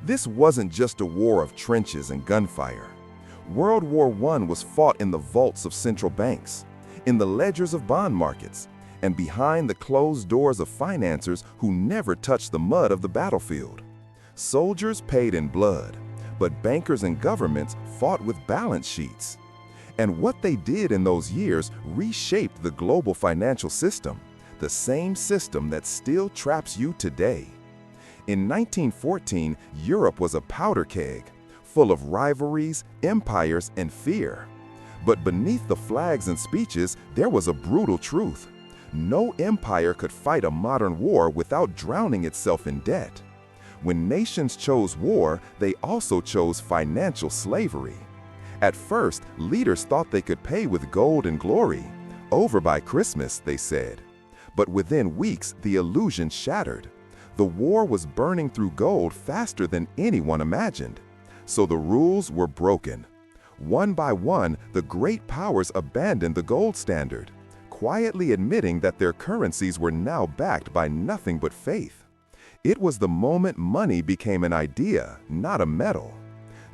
This wasn't just a war of trenches and gunfire. World War I was fought in the vaults of central banks, in the ledgers of bond markets, and behind the closed doors of financiers who never touched the mud of the battlefield. Soldiers paid in blood, but bankers and governments fought with balance sheets. And what they did in those years reshaped the global financial system, the same system that still traps you today. In 1914, Europe was a powder keg, full of rivalries, empires, and fear. But beneath the flags and speeches, there was a brutal truth. No empire could fight a modern war without drowning itself in debt. When nations chose war, they also chose financial slavery. At first, leaders thought they could pay with gold and glory. Over by Christmas, they said. But within weeks, the illusion shattered. The war was burning through gold faster than anyone imagined. So the rules were broken. One by one, the great powers abandoned the gold standard, quietly admitting that their currencies were now backed by nothing but faith. It was the moment money became an idea, not a metal.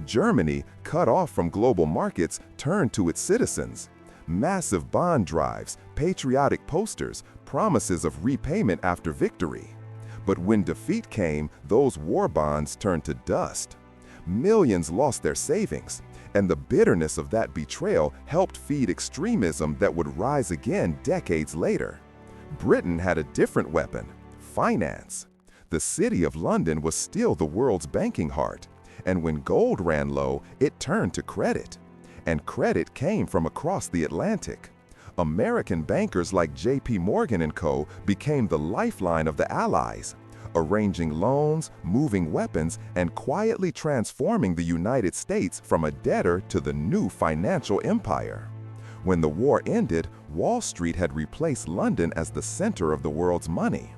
Germany, cut off from global markets, turned to its citizens. Massive bond drives, patriotic posters, promises of repayment after victory. But when defeat came, those war bonds turned to dust. Millions lost their savings, and the bitterness of that betrayal helped feed extremism that would rise again decades later. Britain had a different weapon: finance. The City of London was still the world's banking heart, and when gold ran low, it turned to credit. And credit came from across the Atlantic. American bankers like J.P. Morgan & Co. became the lifeline of the Allies, arranging loans, moving weapons, and quietly transforming the United States from a debtor to the new financial empire. When the war ended, Wall Street had replaced London as the center of the world's money.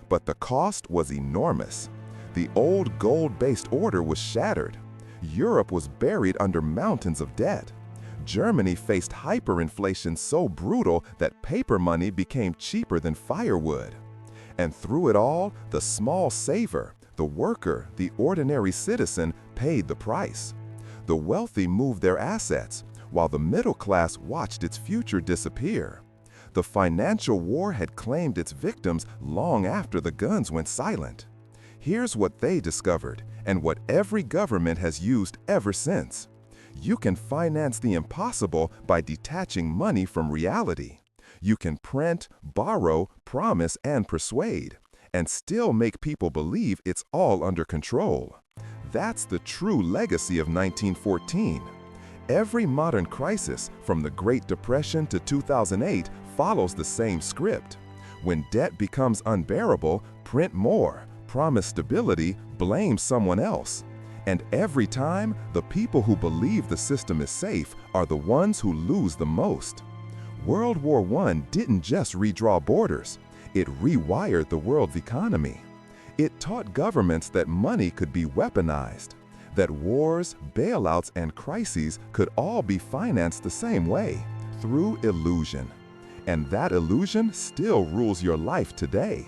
But the cost was enormous. The old gold-based order was shattered. Europe was buried under mountains of debt. Germany faced hyperinflation so brutal that paper money became cheaper than firewood. And through it all, the small saver, the worker, the ordinary citizen paid the price. The wealthy moved their assets, while the middle class watched its future disappear. The financial war had claimed its victims long after the guns went silent. Here's what they discovered, and what every government has used ever since. You can finance the impossible by detaching money from reality. You can print, borrow, promise, and persuade, and still make people believe it's all under control. That's the true legacy of 1914. Every modern crisis, from the Great Depression to 2008, follows the same script. When debt becomes unbearable, print more, promise stability, blame someone else. And every time, the people who believe the system is safe are the ones who lose the most. World War I didn't just redraw borders, it rewired the world's economy. It taught governments that money could be weaponized, that wars, bailouts, and crises could all be financed the same way, through illusion. And that illusion still rules your life today.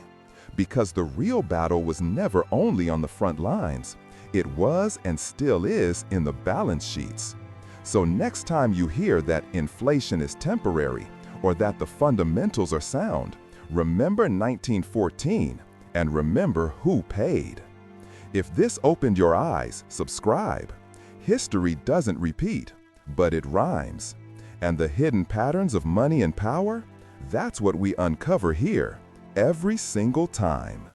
Because the real battle was never only on the front lines. It was and still is in the balance sheets. So next time you hear that inflation is temporary or that the fundamentals are sound, remember 1914 and remember who paid. If this opened your eyes, subscribe. History doesn't repeat, but it rhymes. And the hidden patterns of money and power, that's what we uncover here every single time.